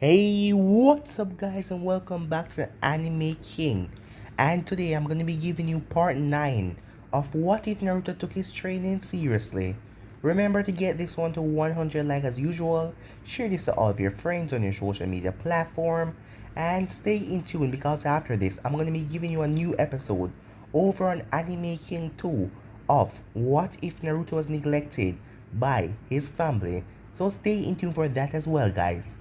Hey, what's up guys and welcome back to Anime King. And today I'm gonna be giving you part 9 of what if Naruto took his training seriously. Remember to get this one to 100 like as usual, share this to all of your friends on your social media platform, and stay in tune because after this I'm gonna be giving you a new episode over on Anime King 2 of what if Naruto was neglected by his family. So stay in tune for that as well guys.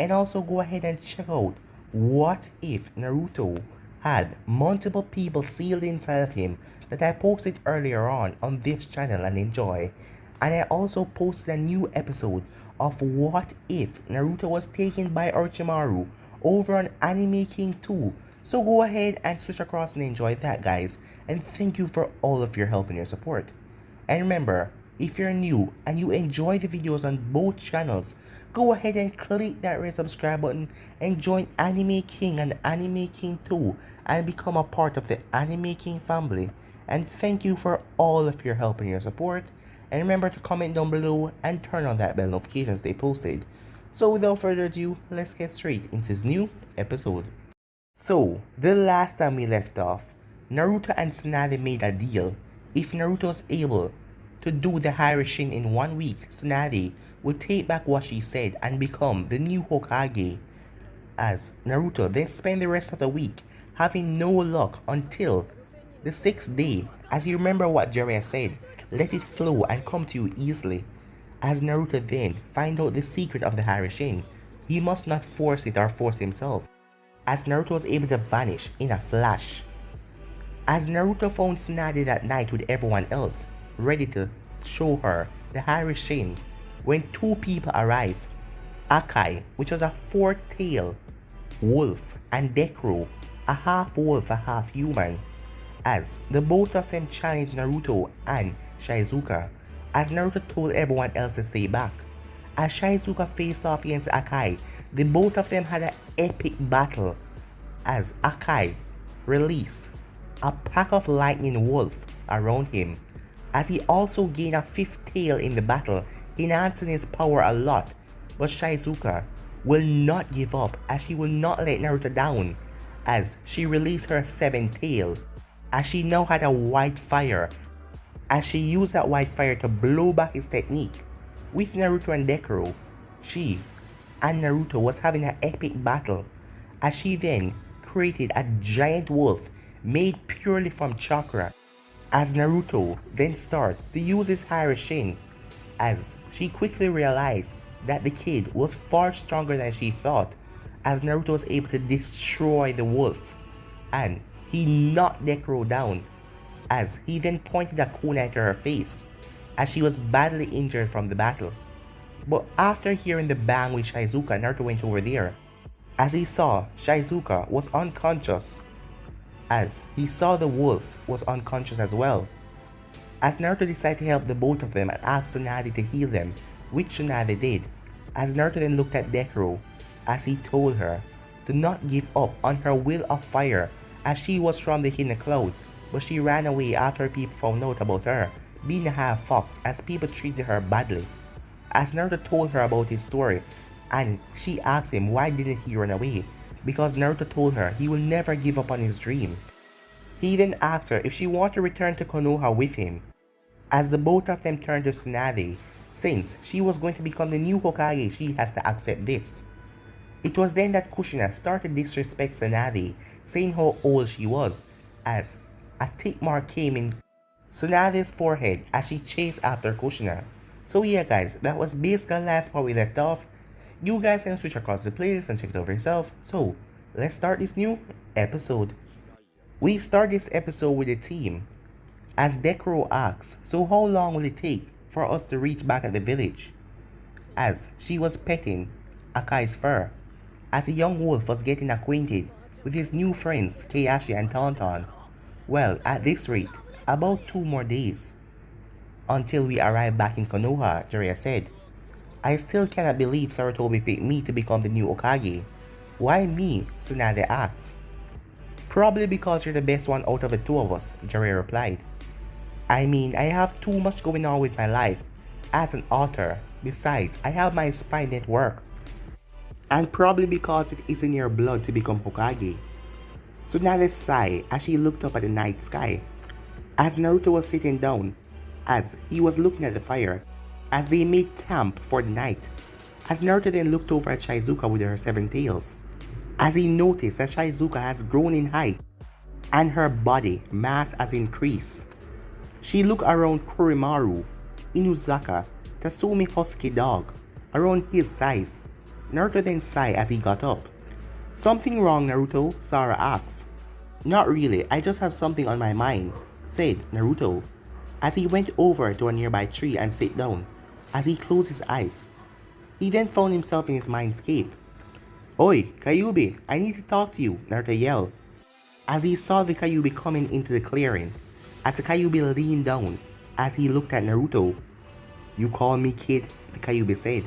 And also go ahead and check out what if Naruto had multiple people sealed inside of him that I posted earlier on this channel and enjoy. And I also posted a new episode of what if Naruto was taken by Orochimaru over on Anime King 2. So go ahead and switch across and enjoy that guys. And thank you for all of your help and your support. And remember, if you're new and you enjoy the videos on both channels, go ahead and click that red subscribe button and join Anime King and Anime King 2 and become a part of the Anime King family. And thank you for all of your help and your support. And remember to comment down below and turn on that bell notifications they posted. So without further ado, let's get straight into this new episode. So, the last time we left off, Naruto and Tsunade made a deal. If Naruto was able to do the Harasshin in 1 week, Tsunade would take back what she said and become the new Hokage. As Naruto then spent the rest of the week having no luck until the 6th day. As you remember what Jiraiya said, let it flow and come to you easily. As Naruto then find out the secret of the Harasshin, he must not force it or force himself. As Naruto was able to vanish in a flash. As Naruto found Tsunade that night with everyone else, ready to show her the Harasshin, when two people arrived, Akai, which was a 4-tailed wolf, and Dekro, a half wolf, a half human, as the both of them challenged Naruto and Shizuka, as Naruto told everyone else to stay back. As Shizuka faced off against Akai, the both of them had an epic battle, as Akai released a pack of lightning wolf around him, as he also gained a 5th tail in the battle, enhancing his power a lot. But Shizuka will not give up, as she will not let Naruto down, as she released her 7th tail, as she now had a white fire, as she used that white fire to blow back his technique. With Naruto and Dekro, she and Naruto was having an epic battle, as she then created a giant wolf made purely from chakra, as Naruto then started to use his Harasshin, as she quickly realized that the kid was far stronger than she thought, as Naruto was able to destroy the wolf, and he knocked Dekro down, as he then pointed a kunai to her face, as she was badly injured from the battle. But after hearing the bang with Shizuka, Naruto went over there, as he saw Shizuka was unconscious, as he saw the wolf was unconscious as well. As Naruto decided to help the both of them and asked Tsunade to heal them, which Tsunade did, as Naruto then looked at Dekro, as he told her to not give up on her will of fire, as she was from the hidden cloud, but she ran away after people found out about her being a half fox, as people treated her badly. As Naruto told her about his story, and she asked him why didn't he run away, because Naruto told her he will never give up on his dream. He then asked her if she wanted to return to Konoha with him, as the both of them turned to Tsunade. Since she was going to become the new Hokage, she has to accept this. It was then that Kushina started to disrespect Tsunade, saying how old she was, as a tick mark came in Tsunade's forehead as she chased after Kushina. So yeah guys, that was basically the last part we left off. You guys can switch across the playlist and check it over yourself. So let's start this new episode. We start this episode with the team, as Dekro asks, so how long will it take for us to reach back at the village? As she was petting Akai's fur, as a young wolf was getting acquainted with his new friends Keiashi and Tauntaun. Well, at this rate, about 2 more days until we arrive back in Konoha, Jiraiya said. I still cannot believe Sarutobi picked me to become the new Hokage. Why me? Tsunade asked. Probably because you're the best one out of the 2 of us, Jiraiya replied. I mean, I have too much going on with my life as an author. Besides, I have my spy network. and probably because it is in your blood to become Hokage. Tsunade sighed as she looked up at the night sky. As Naruto was sitting down, as he was looking at the fire, as they made camp for the night, as Naruto then looked over at Shizuka with her 7 tails, as he noticed that Shizuka has grown in height and her body mass has increased. She looked around Kurimaru, Inuzaka, Tasumi Husky Dog, around his size. Naruto then sighed as he got up. "Something wrong, Naruto?" Sara asked. "Not really, I just have something on my mind," said Naruto, as he went over to a nearby tree and sat down. As he closed his eyes, he then found himself in his mindscape. "Oi, Kyuubi, I need to talk to you," Naruto yelled, as he saw the Kyuubi coming into the clearing. As the Kyuubi leaned down, as he looked at Naruto. "You call me kid?" the Kyuubi said.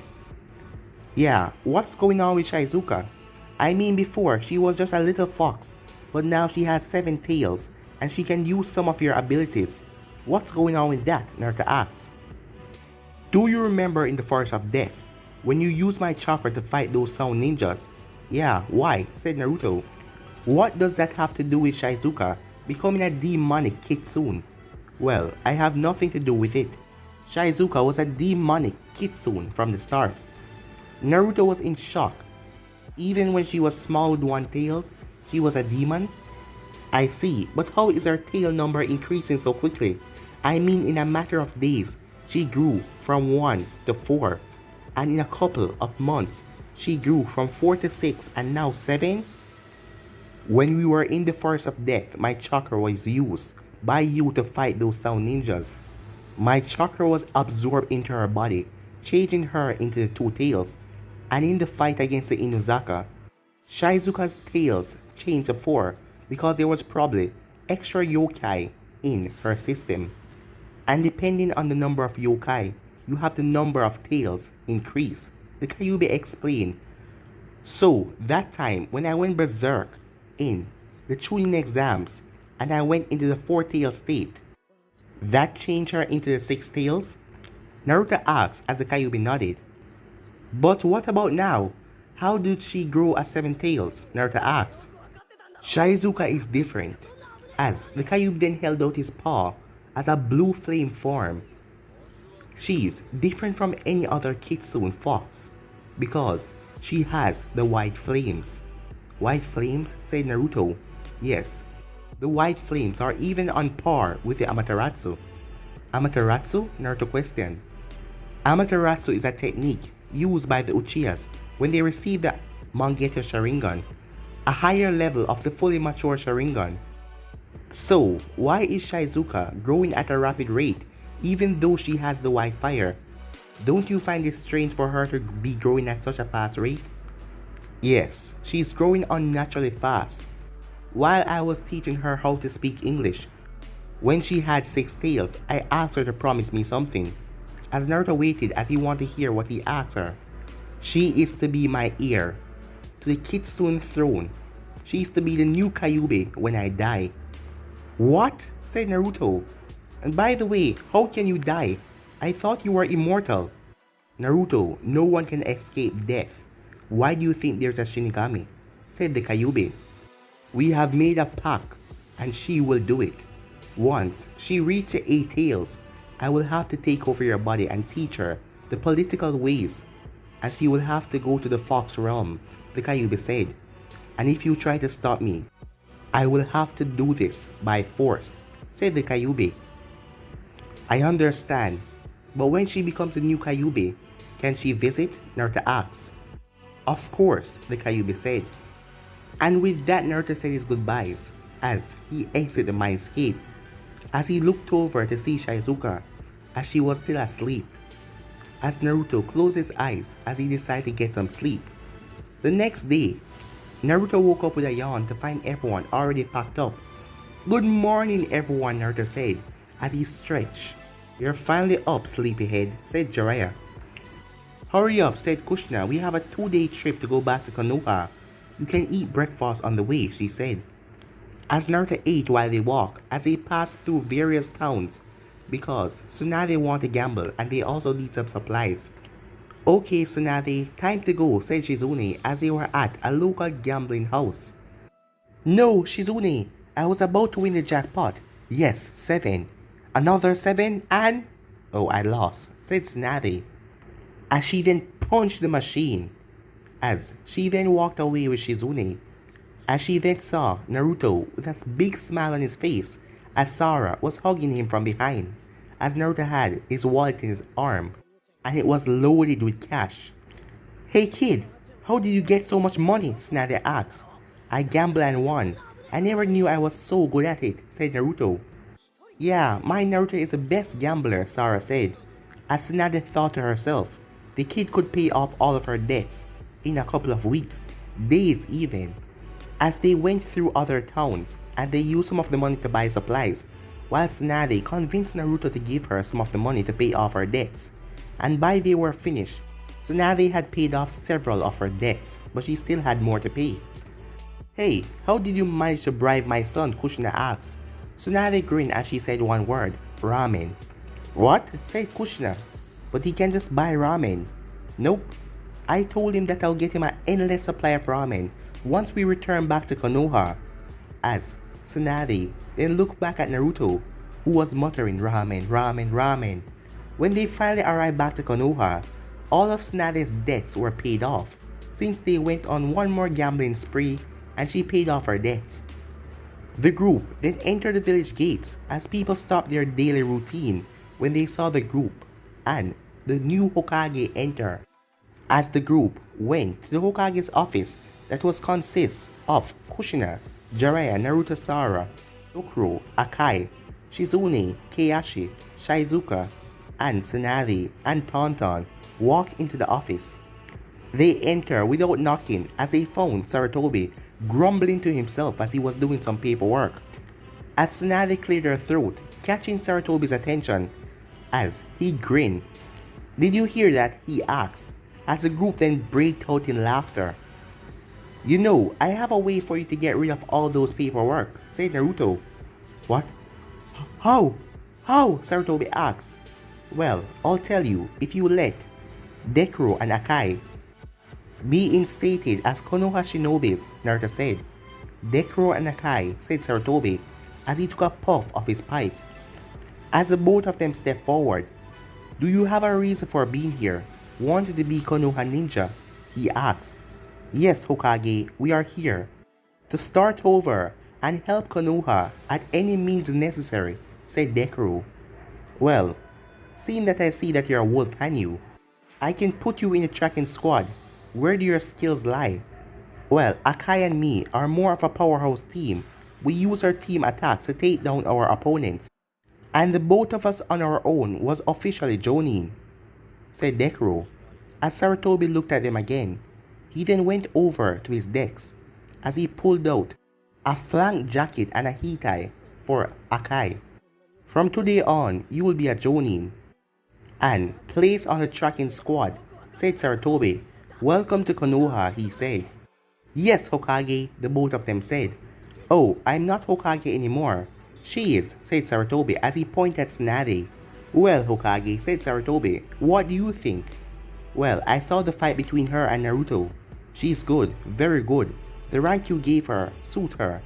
"Yeah, what's going on with Shizuka? I mean, before she was just a little fox, but now she has 7 tails and she can use some of your abilities. What's going on with that?" Naruto asked. "Do you remember in the Forest of Death, when you used my chakra to fight those sound ninjas?" "Yeah, why?" said Naruto. "What does that have to do with Shizuka becoming a demonic Kitsune?" "Well, I have nothing to do with it. Shizuka was a demonic Kitsune from the start." Naruto was in shock. Even when she was small with 1 tails, she was a demon? "I see, but how is her tail number increasing so quickly? I mean, in a matter of days, she grew from 1 to 4, and in a couple of months, she grew from 4 to 6 and now 7? When we were in the Forest of Death, my chakra was used by you to fight those sound ninjas. My chakra was absorbed into her body, changing her into the 2 tails, and in the fight against the Inuzaka, Shizuka's tails changed to 4 because there was probably extra yokai in her system. And depending on the number of yokai, you have the number of tails increase," the Kyuubi explained. "So that time when I went berserk in the Chunin exams and I went into the 4-tail state, that changed her into the 6 tails?" Naruto asked as the Kyuubi nodded. "But what about now? How did she grow as 7 tails?" Naruto asked. "Shizuka is different," as the Kyuubi then held out his paw as a blue flame form. "She's different from any other Kitsune fox because she has the white flames." "White flames?" said Naruto. "Yes, the white flames are even on par with the Amaterasu." "Amaterasu?" Naruto questioned. "Amaterasu is a technique used by the Uchihas when they receive the Mangekyou Sharingan, a higher level of the fully mature Sharingan. So, why is Shizuka growing at a rapid rate even though she has the white fire? Don't you find it strange for her to be growing at such a fast rate?" "Yes, she's growing unnaturally fast. While I was teaching her how to speak English, when she had 6 tails, I asked her to promise me something." As Naruto waited as he wanted to hear what he asked her. "She is to be my heir to the Kitsune throne. She is to be the new Kyuubi when I die." "What?" said Naruto. "And by the way, how can you die? I thought you were immortal." "Naruto, no one can escape death. Why do you think there's a Shinigami?" said the Kyuubi. "We have made a pact, and she will do it. Once she reaches 8 tails, I will have to take over your body and teach her the political ways, and she will have to go to the Fox realm," the Kyuubi said. "And if you try to stop me, I will have to do this by force," said the Kyuubi. "I understand, but when she becomes a new Kyuubi, can she visit?" Naruto asked. "Of course," the Kyuubi said. And with that, Naruto said his goodbyes as he exited the mindscape, as he looked over to see Shizuka as she was still asleep. As Naruto closed his eyes as he decided to get some sleep. The next day, Naruto woke up with a yawn to find everyone already packed up. "Good morning, everyone," Naruto said as he stretched. "You're finally up, sleepyhead," said Jiraiya. "Hurry up," said Kushina. "We have a 2-day trip to go back to Konoha. You can eat breakfast on the way," she said. As Naruto ate while they walked, as they passed through various towns, because Tsunade wanted to gamble and they also need some supplies. Okay, Tsunade, time to go, said Shizune as they were at a local gambling house. No, Shizune, I was about to win the jackpot. Yes, 7. Another 7 and... Oh, I lost, said Tsunade, as she then punched the machine. As she then walked away with Shizune, as she then saw Naruto with a big smile on his face as Sara was hugging him from behind, as Naruto had his wallet in his arm and it was loaded with cash. Hey kid, how did you get so much money? Tsunade asked. I gambled and won. I never knew I was so good at it, said Naruto. Yeah, my Naruto is the best gambler, Sara said. As Tsunade thought to herself, the kid could pay off all of her debts in a couple of weeks, days even. As they went through other towns and they used some of the money to buy supplies, while Tsunade convinced Naruto to give her some of the money to pay off her debts. And by they were finished, Tsunade had paid off several of her debts, but she still had more to pay. Hey, how did you manage to bribe my son? Kushina asked. Tsunade grinned as she said one word, ramen. What? Said Kushina. But he can just buy ramen. Nope. I told him that I'll get him an endless supply of ramen once we return back to Konoha. As Tsunade then looked back at Naruto, who was muttering ramen, ramen, ramen. When they finally arrived back to Konoha, all of Tsunade's debts were paid off, since they went on one more gambling spree and she paid off her debts. The group then entered the village gates as people stopped their daily routine when they saw the group and the new Hokage enter. As the group went to the Hokage's office that was consists of Kushina, Jiraiya, Naruto, Sara, Dokuro, Akai, Shizune, Keiichi, Shizuka, and Tsunade and Tauntaun walk into the office. They enter without knocking as they found Sarutobi grumbling to himself as he was doing some paperwork. As Tsunade cleared her throat, catching Sarutobi's attention, as he grinned. Did you hear that? He asked, as the group then broke out in laughter. You know, I have a way for you to get rid of all those paperwork, said Naruto. What? How? How? Sarutobi asked. Well, I'll tell you if you let Dekuro and Akai be instated as Konoha Shinobis, Naruto said. Dekuro and Akai, said Sarutobi, as he took a puff of his pipe. As the both of them stepped forward, do you have a reason for being here? Wanted to be Konoha ninja? He asked. Yes, Hokage, we are here to start over and help Konoha at any means necessary, said Dekuro. Well, seeing that I see that you're a wolf Hanyu, I can put you in a tracking squad. Where do your skills lie? Well, Akai and me are more of a powerhouse team. We use our team attacks to take down our opponents. And the both of us on our own was officially Jonin, said Dekuro. As Sarutobi looked at them again, he then went over to his desk as he pulled out a flank jacket and a hitai for Akai. From today on, you will be a Jonin and placed on the tracking squad, said Sarutobi. Welcome to Konoha, he said. Yes, Hokage, the both of them said. Oh, I'm not Hokage anymore. She is, said Sarutobi as he pointed at Tsunade. Well, Hokage, said Sarutobi, what do you think? Well, I saw the fight between her and Naruto. She's good, very good. The rank you gave her suit her.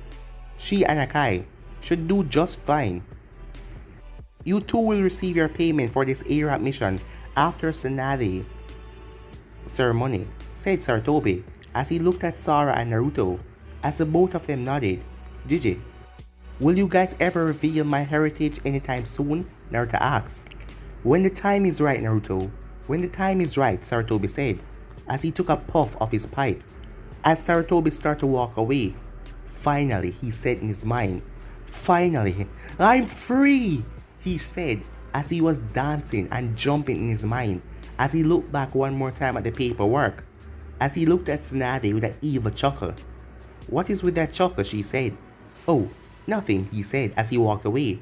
She and Akai should do just fine. You two will receive your payment for this ARAP mission after Tsunade ceremony, said Sarutobi as he looked at Sara and Naruto. As the both of them nodded. Gigi, will you guys ever reveal my heritage anytime soon? Naruto asked. When the time is right, Naruto. When the time is right, Sarutobi said as he took a puff of his pipe. As Sarutobi started to walk away, finally, he said in his mind, finally, I'm free, he said as he was dancing and jumping in his mind as he looked back one more time at the paperwork. As he looked at Tsunade with an evil chuckle. What is with that chuckle? She said. Oh, nothing, he said as he walked away.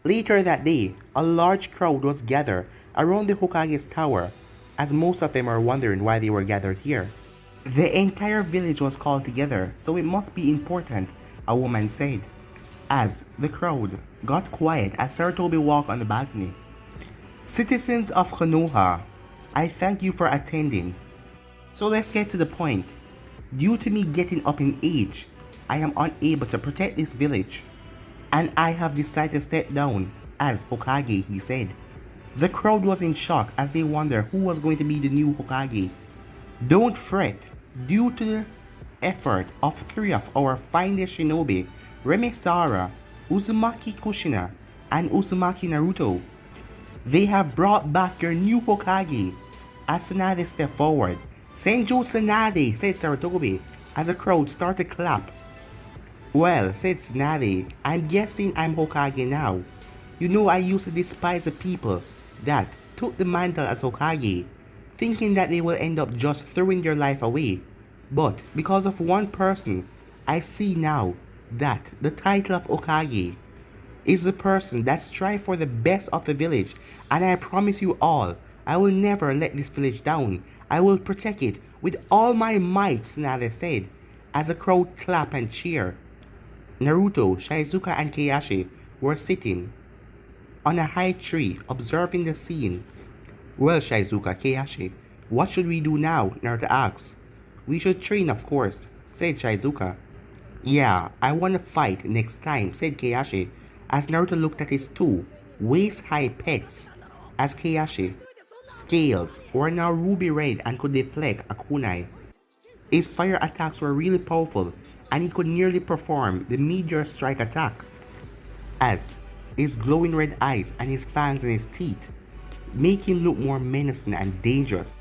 Later that day, a large crowd was gathered around the Hokage's tower, as most of them are wondering why they were gathered here. The entire village was called together, so it must be important, a woman said, as the crowd got quiet as Sarutobi walked on the balcony. Citizens of Konoha, I thank you for attending. So let's get to the point. Due to me getting up in age, I am unable to protect this village, and I have decided to step down as Hokage, he said. The crowd was in shock as they wondered who was going to be the new Hokage. Don't fret, due to the effort of 3 of our finest shinobi, Remesara, Uzumaki Kushina, and Uzumaki Naruto, they have brought back your new Hokage. As Tsunade stepped forward, Senju Tsunade, said Sarutobi, as the crowd started to clap. Well, said Tsunade, I'm guessing I'm Hokage now. You know, I used to despise the people that took the mantle as Hokage, thinking that they will end up just throwing their life away. But because of one person, I see now that the title of Hokage is the person that strives for the best of the village, and I promise you all, I will never let this village down. I will protect it with all my might, Tsunade said, as the crowd clapped and cheered. Naruto, Shizuka, and Keiichi were sitting on a high tree observing the scene. Well, Shizuka, Keiichi, what should we do now? Naruto asked. We should train, of course, said Shizuka. Yeah, I want to fight next time, said Keiichi, as Naruto looked at his 2 waist-high pets, as Keiichi's scales were now ruby red and could deflect a kunai. His fire attacks were really powerful, and he could nearly perform the meteor strike attack, as his glowing red eyes and his fangs and his teeth make him look more menacing and dangerous.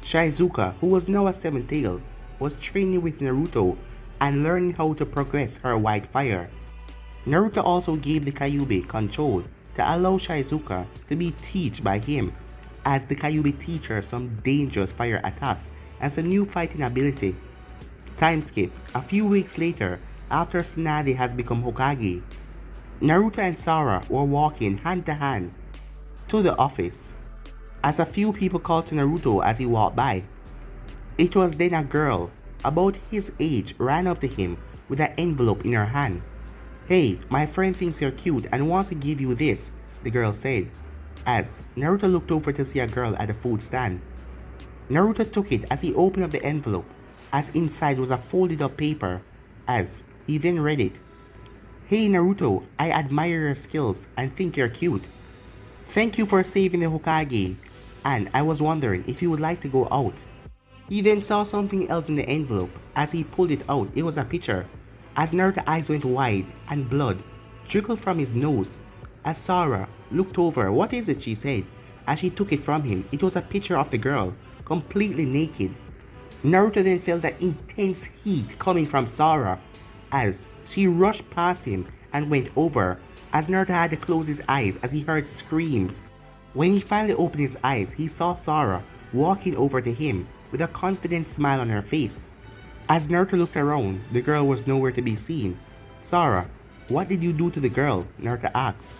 Shizuka, who was now a 7th tail, was training with Naruto and learning how to progress her white fire. Naruto also gave the Kyuubi control to allow Shizuka to be taught by him, as the Kyuubi teach her some dangerous fire attacks as a new fighting ability. Time skip. A few weeks later, after Tsunade has become Hokage, Naruto and Sakura were walking hand to hand to the office, as a few people called to Naruto as he walked by. It was then a girl about his age ran up to him with an envelope in her hand. Hey, my friend thinks you're cute and wants to give you this, the girl said, as Naruto looked over to see a girl at a food stand. Naruto took it as he opened up the envelope, as inside was a folded up paper, as he then read it. Hey Naruto, I admire your skills and think you're cute. Thank you for saving the Hokage, and I was wondering if you would like to go out. He then saw something else in the envelope. As he pulled it out, it was a picture. As Naruto's eyes went wide and blood trickled from his nose. As Sakura looked over, what is it, she said, as she took it from him. It was a picture of the girl, completely naked. Naruto then felt that intense heat coming from Sakura as she rushed past him and went over, as Naruto had to close his eyes as he heard screams. When he finally opened his eyes, he saw Sakura walking over to him with a confident smile on her face. As Naruto looked around, the girl was nowhere to be seen. Sakura, what did you do to the girl? Naruto asked.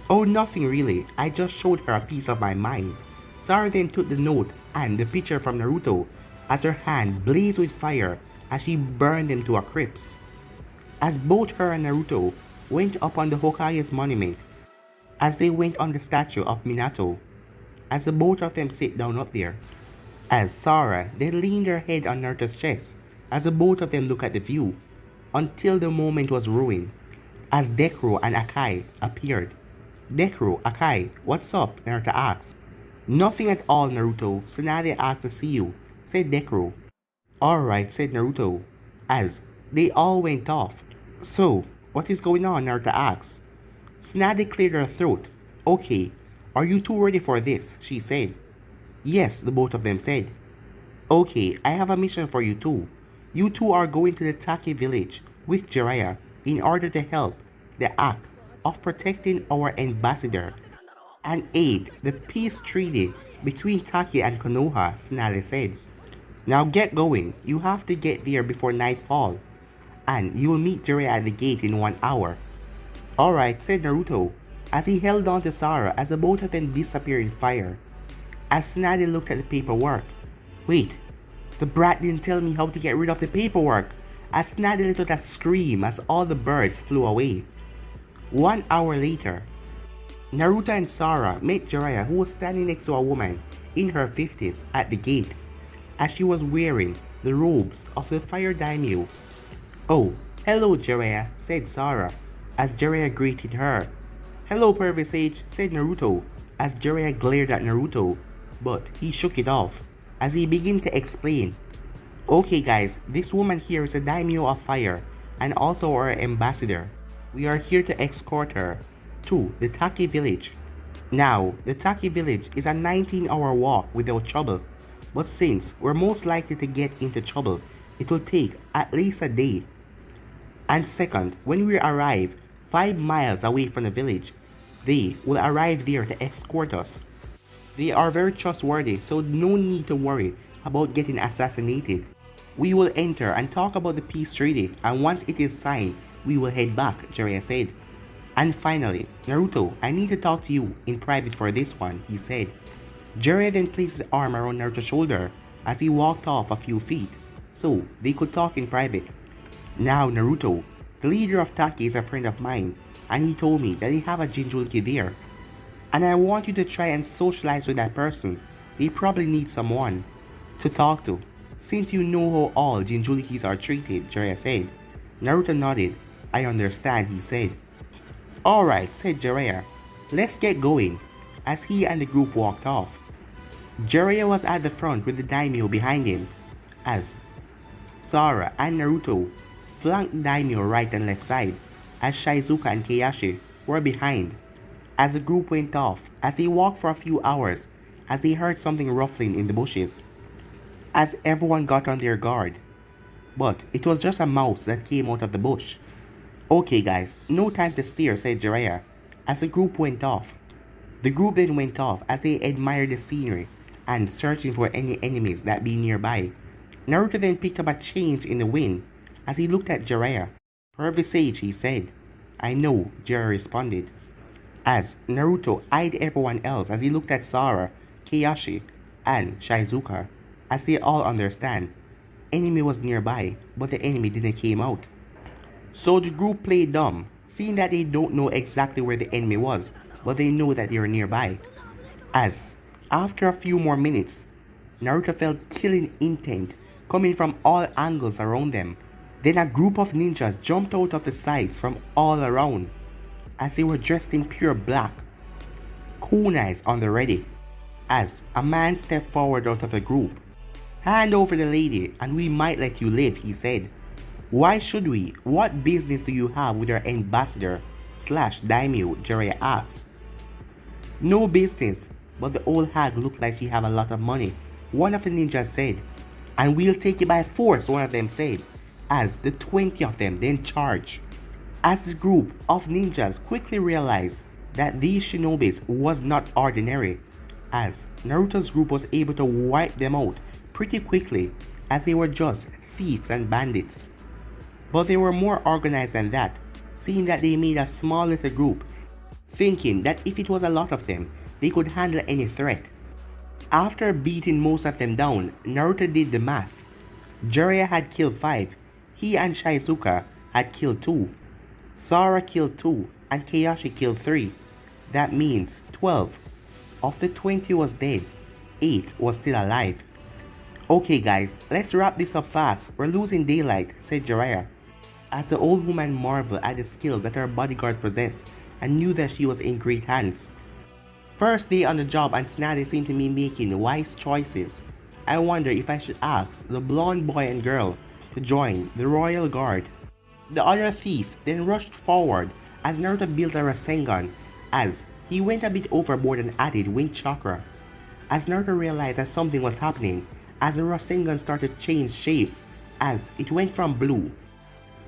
Oh, nothing really. I just showed her a piece of my mind. Sakura then took the note and the picture from Naruto, as her hand blazed with fire as she burned them to a crisp. As both her and Naruto went up on the Hokage's monument, as they went on the statue of Minato, as the both of them sit down up there. As Sakura then leaned her head on Naruto's chest, as the both of them looked at the view, until the moment was ruined, as Deku and Akai appeared. Deku, Akai, what's up? Naruto asked. Nothing at all, Naruto. Tsunade asked to see you, said Deku. Alright, said Naruto, as they all went off. So, what is going on? Naruto asked. Tsunade cleared her throat. Okay, are you two ready for this? She said. Yes, the both of them said. Okay, I have a mission for you two. You two are going to the Taki village with Jiraiya in order to help the act of protecting our ambassador and aid the peace treaty between Taki and Konoha, Tsunade said. Now get going. You have to get there before nightfall, and you will meet Jiraiya at the gate in 1 hour. Alright, said Naruto, as he held on to Sakura as the both of them disappeared in fire. As Tsunade looked at the paperwork. Wait, the brat didn't tell me how to get rid of the paperwork. As Tsunade let out a scream as all the birds flew away. 1 hour later, Naruto and Sakura met Jiraiya, who was standing next to a woman in her 50s at the gate, as she was wearing the robes of the fire daimyo. "Oh, hello Jiraiya," said Sara, as Jiraiya greeted her. "Hello Pervy Sage," said Naruto, as Jiraiya glared at Naruto, but he shook it off, as he began to explain. "Okay guys, this woman here is a daimyo of fire, and also our ambassador. We are here to escort her to the Taki village. Now, the Taki village is a 19-hour walk without trouble, but since we're most likely to get into trouble, it will take at least a day. And second, when we arrive 5 miles away from the village, they will arrive there to escort us. They are very trustworthy, so no need to worry about getting assassinated. We will enter and talk about the peace treaty, and once it is signed, we will head back," Jiraiya said. "And finally, Naruto, I need to talk to you in private for this one," he said. Jiraiya then placed his arm around Naruto's shoulder as he walked off a few feet, so they could talk in private. "Now Naruto, the leader of Taki is a friend of mine, and he told me that they have a Jinchuriki there. And I want you to try and socialize with that person. They probably need someone to talk to, since you know how all Jinchurikis are treated," Jiraiya said. Naruto nodded. "I understand," he said. "Alright," said Jiraiya. "Let's get going," as he and the group walked off. Jiraiya was at the front with the daimyo behind him, as Sara and Naruto flanked daimyo right and left side, as Shizuka and Keiyashi were behind. As the group went off, as they walked for a few hours, as they heard something ruffling in the bushes, as everyone got on their guard. But it was just a mouse that came out of the bush. "Okay guys, no time to stare," said Jiraiya, as the group went off. The group then went off as they admired the scenery and searching for any enemies that be nearby. Naruto then picked up a change in the wind as he looked at Jiraiya. "Pervy Sage," he said. "I know," Jiraiya responded, as Naruto eyed everyone else as he looked at Sara, Keiyashi, and Shizuka, as they all understand. Enemy was nearby, but the enemy didn't came out. So the group played dumb, seeing that they don't know exactly where the enemy was, but they know that they are nearby. As, after a few more minutes, Naruto felt killing intent coming from all angles around them. Then a group of ninjas jumped out of the sides from all around, as they were dressed in pure black, kunais on the ready. As a man stepped forward out of the group. "Hand over the lady and we might let you live," he said. "Why should we? What business do you have with our ambassador / daimyo?" Jiraiya asked. "No business, but the old hag looked like she have a lot of money," one of the ninjas said. "And we'll take it by force," one of them said, as the 20 of them then charged. As the group of ninjas quickly realized that these shinobis was not ordinary, as Naruto's group was able to wipe them out pretty quickly, as they were just thieves and bandits. But they were more organized than that, seeing that they made a small little group, thinking that if it was a lot of them, they could handle any threat. After beating most of them down, Naruto did the math. Jiraiya had killed 5, he and Shizuka had killed 2, Sara killed 2, and Keiyashi killed 3. That means 12. Of the 20 was dead, 8 was still alive. "Okay guys, let's wrap this up fast, we're losing daylight," said Jiraiya, as the old woman marveled at the skills that her bodyguard possessed and knew that she was in great hands. "First day on the job and now they seem to be making wise choices. I wonder if I should ask the blonde boy and girl to join the royal guard." The other thief then rushed forward as Naruto built a Rasengan, as he went a bit overboard and added wind chakra. As Naruto realized that something was happening, as the Rasengan started to change shape, as it went from blue,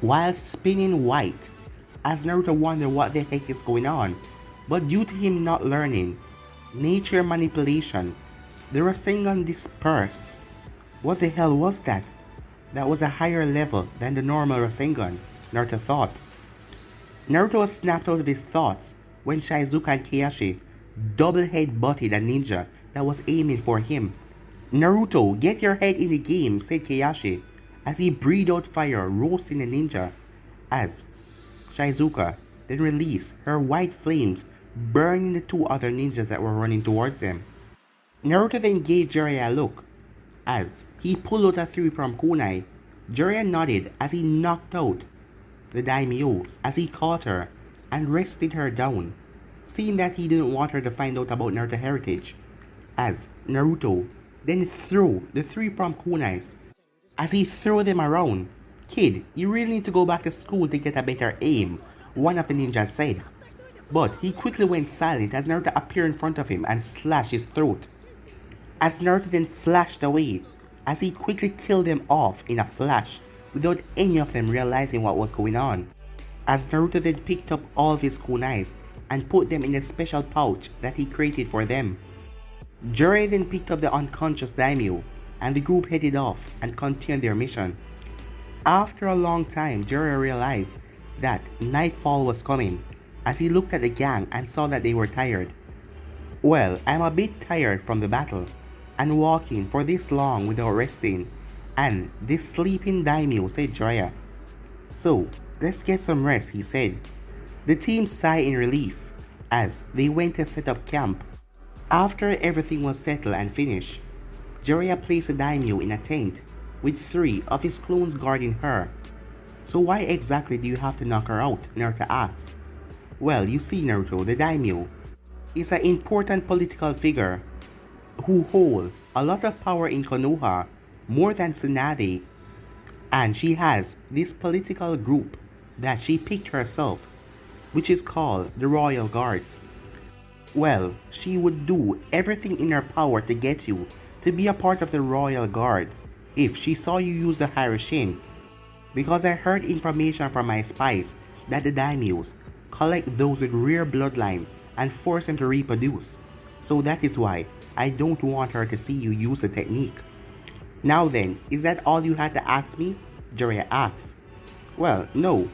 while spinning white, as Naruto wondered what the heck is going on. But due to him not learning nature manipulation, the Rasengan dispersed. What the hell was that? That was a higher level than the normal Rasengan, Naruto thought. Naruto was snapped out of his thoughts when Shizuka and Keiyashi double head-butted a ninja that was aiming for him. "Naruto, get your head in the game," said Keiyashi, as he breathed out fire, roasting the ninja, as Shizuka then released her white flames, burning the 2 other ninjas that were running towards them. Naruto then gave Jiraiya a look as he pulled out a three-pronged kunai. Jiraiya nodded as he knocked out the daimyo as he caught her and rested her down, seeing that he didn't want her to find out about Naruto heritage, as Naruto then threw the three-pronged kunais. As he threw them around, "Kid, you really need to go back to school to get a better aim," one of the ninjas said. But he quickly went silent as Naruto appeared in front of him and slashed his throat. As Naruto then flashed away, as he quickly killed them off in a flash without any of them realizing what was going on. As Naruto then picked up all of his kunais and put them in a special pouch that he created for them. Jiraiya then picked up the unconscious daimyo and the group headed off and continued their mission. After a long time, Jiraiya realized that nightfall was coming as he looked at the gang and saw that they were tired. "Well, I'm a bit tired from the battle and walking for this long without resting and this sleeping daimyo," said Jiraiya. "So, let's get some rest," he said. The team sighed in relief as they went to set up camp. After everything was settled and finished, Jiraiya placed the daimyo in a tent with 3 of his clones guarding her. "So why exactly do you have to knock her out?" Naruto asked. "Well, you see, Naruto, the daimyo is an important political figure who hold a lot of power in Konoha, more than Tsunade, and she has this political group that she picked herself, which is called the Royal Guards. Well, she would do everything in her power to get you to be a part of the Royal Guard if she saw you use the Harashin, because I heard information from my spies that the daimyos collect those with rare bloodline and force them to reproduce, so that is why I don't want her to see you use the technique." "Now then, is that all you had to ask me?" Jiraiya asked. "Well, no.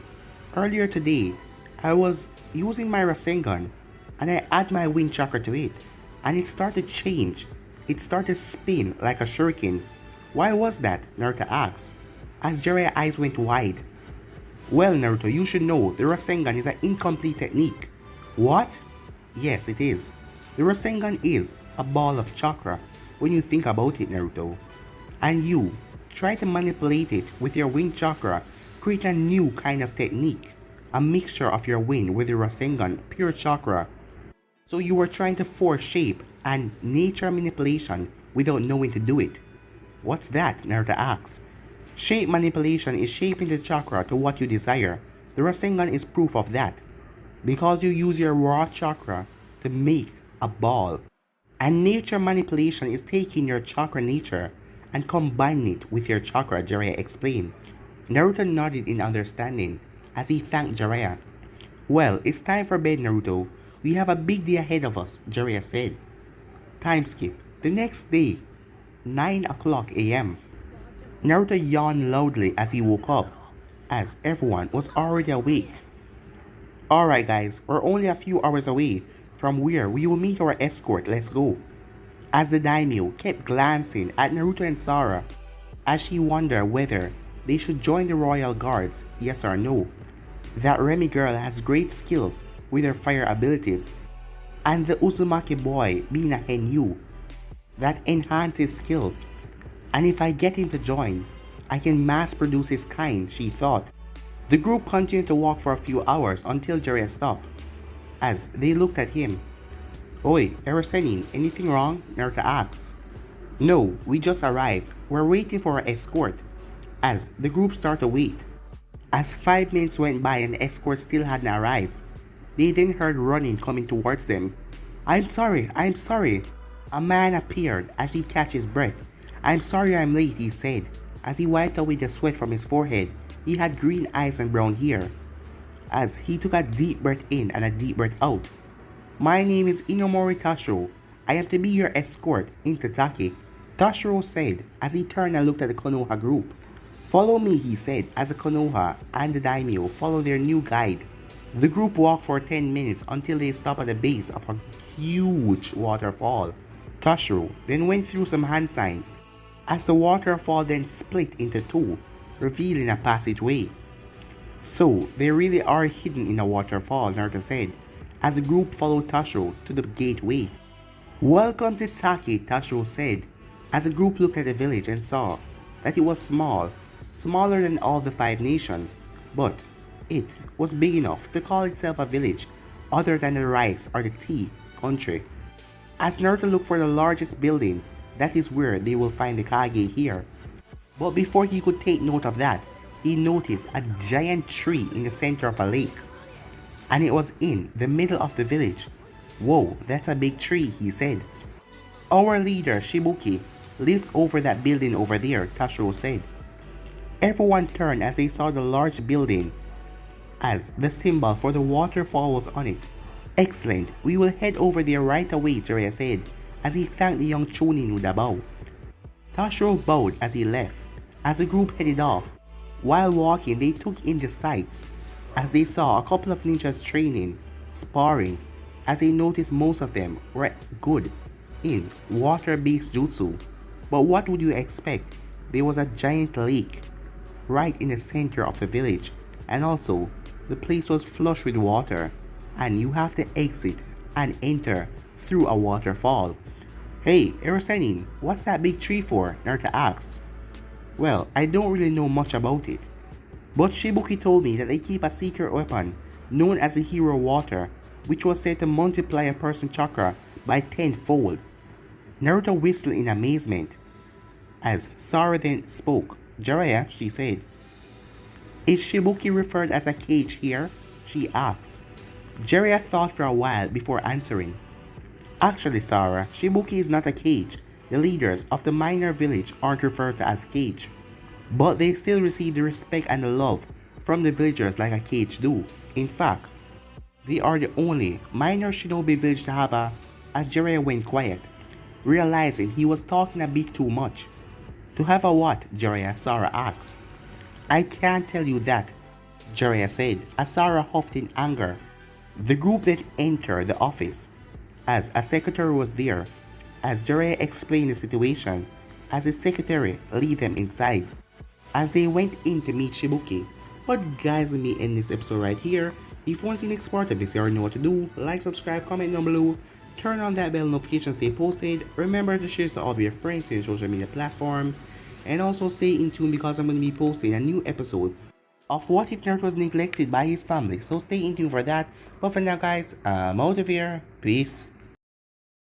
Earlier today, I was using my Rasengan and I add my wind chakra to it, and it started to change. It started to spin like a shuriken." "Why was that?" Naruto asked, as Jiraiya's eyes went wide. "Well, Naruto, you should know the Rasengan is an incomplete technique." "What?" "Yes, it is. The Rasengan is a ball of chakra when you think about it, Naruto. And you try to manipulate it with your wind chakra, create a new kind of technique, a mixture of your wind with the Rasengan pure chakra. So you were trying to force shape and nature manipulation without knowing to do it." "What's that?" Naruto asked. "Shape manipulation is shaping the chakra to what you desire. The Rasengan is proof of that, because you use your raw chakra to make a ball. And nature manipulation is taking your chakra nature and combining it with your chakra," Jiraiya explained. Naruto nodded in understanding as he thanked Jiraiya. "Well, it's time for bed, Naruto. We have a big day ahead of us," Jiraiya said. Time skip. The next day, 9 o'clock a.m. Naruto yawned loudly as he woke up, as everyone was already awake. "Alright guys, we're only a few hours away from where we will meet our escort, let's go." As the daimyo kept glancing at Naruto and Sakura, as she wondered whether they should join the Royal Guards, yes or no. That Remy girl has great skills with her fire abilities, and the Uzumaki boy being a Henyu, that enhances skills. And if I get him to join, I can mass produce his kind, she thought. The group continued to walk for a few hours until Jiraiya stopped, as they looked at him. "Oi, Erasenin, anything wrong?" Naruto asked. "No, we just arrived. We're waiting for our escort," as the group started to wait. As 5 minutes went by and the escort still hadn't arrived, they then heard running coming towards them. I'm sorry. A man appeared as he catch his breath. "I'm sorry I'm late," he said, as he wiped away the sweat from his forehead. He had green eyes and brown hair, as he took a deep breath in and a deep breath out. "My name is Inomori Tashiro. I am to be your escort in Tataki," Tashiro said as he turned and looked at the Konoha group. "Follow me," he said, as the Konoha and the daimyo followed their new guide. The group walked for 10 minutes until they stopped at the base of a huge waterfall. Tashiro then went through some hand signs, as the waterfall then split into 2, revealing a passageway. "So, they really are hidden in a waterfall," Naruto said, as the group followed Tashiro to the gateway. Welcome to Taki, Tashiro said, as the group looked at the village and saw that it was small, smaller than all the 5 nations, but it was big enough to call itself a village other than the rice or the tea country. As Naruto looked for the largest building, that is where they will find the Kage here. But before he could take note of that, he noticed a giant tree in the center of a lake. And it was in the middle of the village. Whoa, that's a big tree, he said. Our leader, Shibuki, lives over that building over there, Tashiro said. Everyone turned as they saw the large building, as the symbol for the waterfall was on it. Excellent, we will head over there right away, Jiraiya said, as he thanked the young Chunin with a bow. Tashiro bowed as he left. As the group headed off, while walking they took in the sights, as they saw a couple of ninjas training, sparring, as they noticed most of them were good in water-based jutsu. But what would you expect? There was a giant lake right in the center of the village, and also the place was flush with water, and you have to exit and enter through a waterfall. Hey, Erosenin, what's that big tree for? Naruto asked. Well, I don't really know much about it, but Shibuki told me that they keep a secret weapon known as the Hero Water, which was said to multiply a person's chakra by 10-fold. Naruto whistled in amazement. As Sara then spoke, Jiraiya, she said. Is Shibuki referred as a cage here? She asked. Jiraiya thought for a while before answering. Actually, Sara, Shibuki is not a cage. The leaders of the minor village aren't referred to as cage, but they still receive the respect and the love from the villagers like a cage do. In fact, they are the only minor shinobi village to have a, as Jiraiya went quiet, realizing he was talking a bit too much. To have a what, Jiraiya? Sara asked. I can't tell you that, Jiraiya said, as Sara huffed in anger. The group then entered the office, as a secretary was there, as Jiraiya explained the situation, as the secretary led them inside, as they went in to meet Shibuki. But guys, let me end this episode right here. If you want to see the next part of this, you already know what to do. Like, subscribe, comment down below, turn on that bell notification, stay posted. Remember to share this to all of your friends in social media platform, and also stay in tune because I'm going to be posting a new episode of What If Naruto Was Neglected by His Family. So stay in tune for that. But for now guys, I'm out of here. Peace.